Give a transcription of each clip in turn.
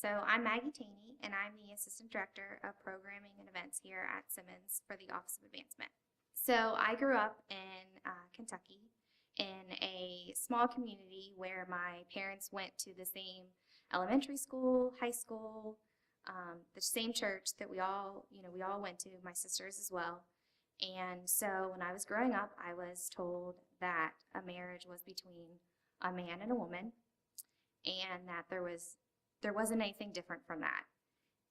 So I'm Maggie Taney, and I'm the Assistant Director of Programming and Events here at Simmons for the Office of Advancement. So I grew up in Kentucky in a small community where my parents went to the same elementary school, high school, the same church that we all went to, my sisters as well. And so when I was growing up, I was told that a marriage was between a man and a woman, and that there wasn't anything different from that.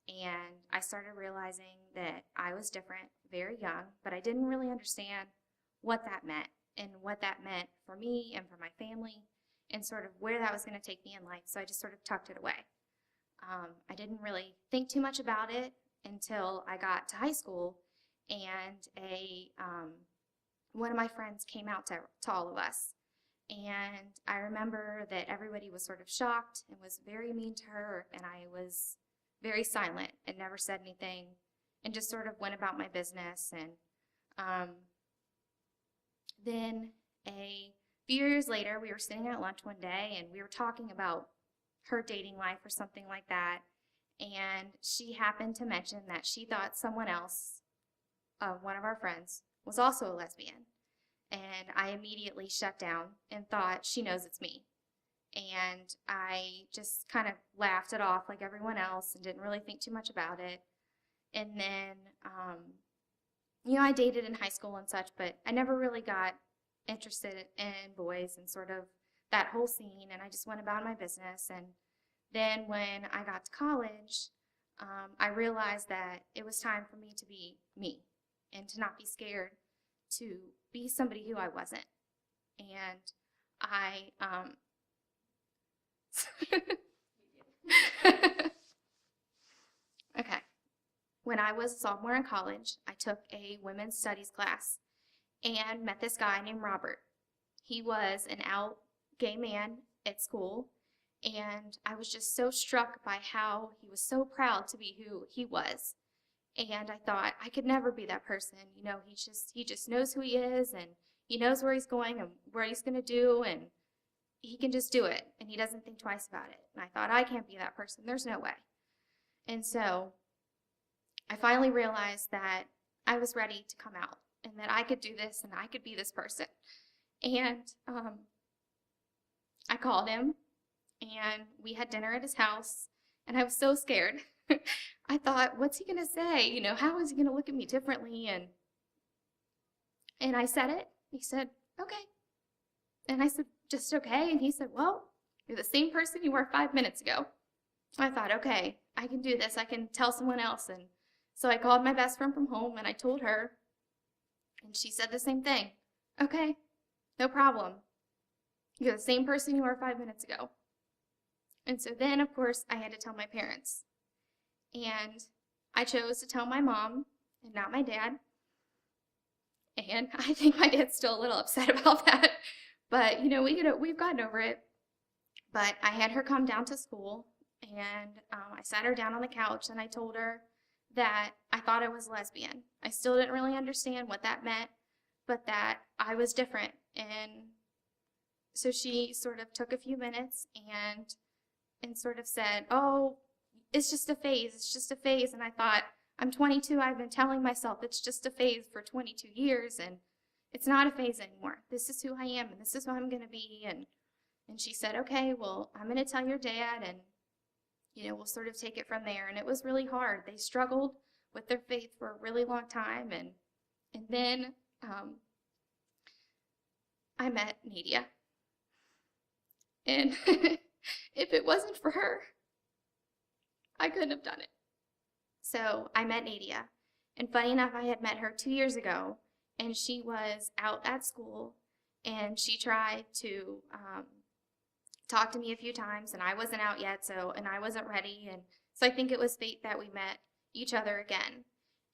And I started realizing that I was different very young, but I didn't really understand what that meant and what that meant for me and for my family and sort of where that was going to take me in life. So I just sort of tucked it away. I didn't really think too much about it until I got to high school, and one of my friends came out to all of us. And I remember that everybody was sort of shocked and was very mean to her, and I was very silent and never said anything and just sort of went about my business. And then a few years later, we were sitting at lunch one day, and we were talking about her dating life or something like that, and she happened to mention that she thought someone else, one of our friends, was also a lesbian. And I immediately shut down and thought, she knows it's me. And I just kind of laughed it off like everyone else and didn't really think too much about it. And then, I dated in high school and such, but I never really got interested in boys and sort of that whole scene, and I just went about my business. And then when I got to college, I realized that it was time for me to be me and to not be scared to be somebody who I wasn't. And I, okay. When I was a sophomore in college, I took a women's studies class and met this guy named Robert. He was an out gay man at school, and I was just so struck by how he was so proud to be who he was. And I thought, I could never be that person. He just knows who he is, and he knows where he's going and what he's going to do, and he can just do it, and he doesn't think twice about it. And I thought, I can't be that person. There's no way. And so I finally realized that I was ready to come out and that I could do this and I could be this person. And I called him, and we had dinner at his house, and I was so scared. I thought, what's he going to say? How is he going to look at me differently? And I said it. He said, okay. And I said, just okay? And he said, well, you're the same person you were 5 minutes ago. I thought, okay, I can do this. I can tell someone else. And so I called my best friend from home, and I told her, and she said the same thing. Okay, no problem. You're the same person you were 5 minutes ago. And so then, of course, I had to tell my parents. And I chose to tell my mom and not my dad. And I think my dad's still a little upset about that. But, we've gotten over it. But I had her come down to school, and I sat her down on the couch, and I told her that I thought I was lesbian. I still didn't really understand what that meant, but that I was different. And so she sort of took a few minutes and sort of said, oh, it's just a phase, it's just a phase. And I thought, I'm 22, I've been telling myself it's just a phase for 22 years, and it's not a phase anymore. This is who I am, and this is who I'm going to be. And she said, okay, well, I'm going to tell your dad, and, we'll sort of take it from there. And it was really hard. They struggled with their faith for a really long time. And then I met Nadia. And if it wasn't for her, I couldn't have done it. So I met Nadia, and funny enough, I had met her 2 years ago, and she was out at school, and she tried to talk to me a few times, and I wasn't out yet, and I wasn't ready, and so I think it was fate that we met each other again.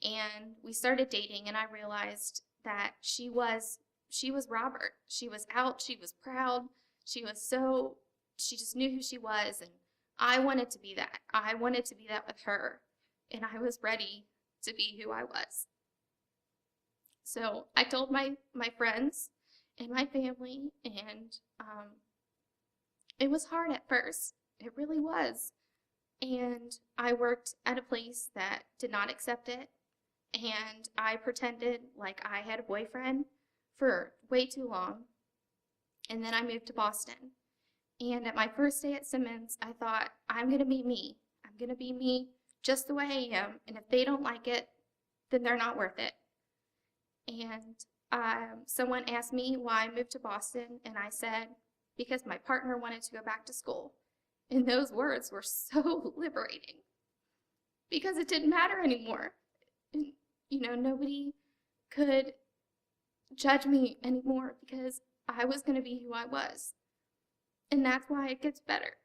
And we started dating, and I realized that she was Robert. She was out, she was proud, she just knew who she was, and I wanted to be that. I wanted to be that with her, and I was ready to be who I was. So I told my friends and my family, and it was hard at first. It really was. And I worked at a place that did not accept it, and I pretended like I had a boyfriend for way too long. And then I moved to Boston. And at my first day at Simmons, I thought, I'm going to be me. I'm going to be me just the way I am. And if they don't like it, then they're not worth it. And someone asked me why I moved to Boston, and I said, because my partner wanted to go back to school. And those words were so liberating because it didn't matter anymore. And, nobody could judge me anymore because I was going to be who I was. And that's why it gets better.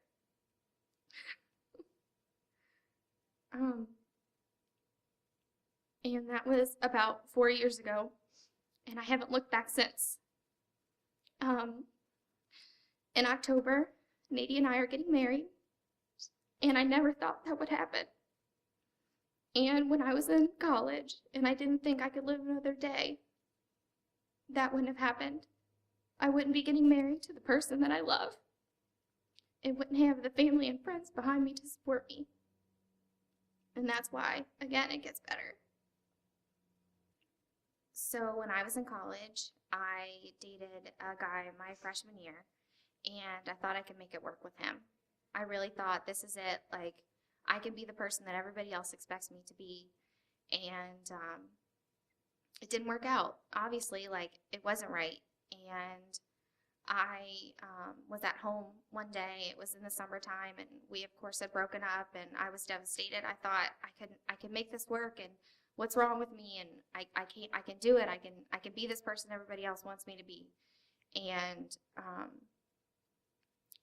And that was about 4 years ago, and I haven't looked back since. In October, Nadie and I are getting married, and I never thought that would happen. And when I was in college, and I didn't think I could live another day, that wouldn't have happened. I wouldn't be getting married to the person that I love. It wouldn't have the family and friends behind me to support me. And that's why, again, it gets better. So when I was in college, I dated a guy my freshman year, and I thought I could make it work with him. I really thought, this is it, like, I can be the person that everybody else expects me to be. And it didn't work out. Obviously, like, it wasn't right. And I was at home one day. It was in the summertime, and we, of course, had broken up, and I was devastated. I thought, I can make this work, and what's wrong with me? And I can do it. I can be this person everybody else wants me to be. And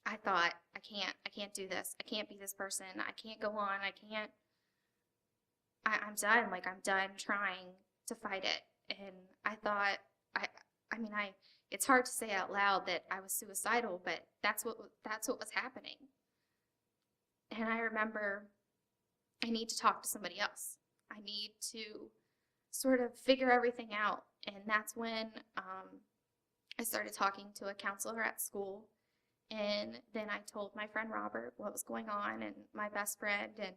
I thought, I can't do this. I can't be this person. I can't go on. I'm done. Like, I'm done trying to fight it. And I thought, it's hard to say out loud that I was suicidal, but that's what was happening. And I remember, I need to talk to somebody else. I need to sort of figure everything out. And that's when I started talking to a counselor at school. And then I told my friend Robert what was going on, and my best friend, and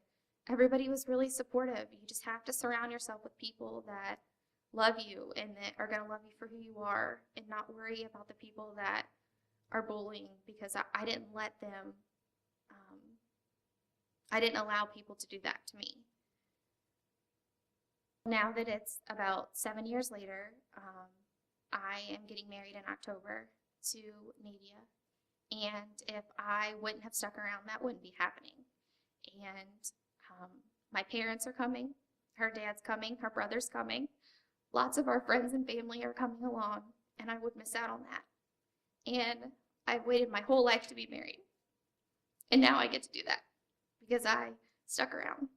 everybody was really supportive. You just have to surround yourself with people that love you and that are going to love you for who you are, and not worry about the people that are bullying, because I didn't let them, I didn't allow people to do that to me. Now that it's about 7 years later, I am getting married in October to Nadia. And if I wouldn't have stuck around, that wouldn't be happening. And my parents are coming, her dad's coming, her brother's coming. Lots of our friends and family are coming along, and I would miss out on that. And I've waited my whole life to be married. And now I get to do that because I stuck around.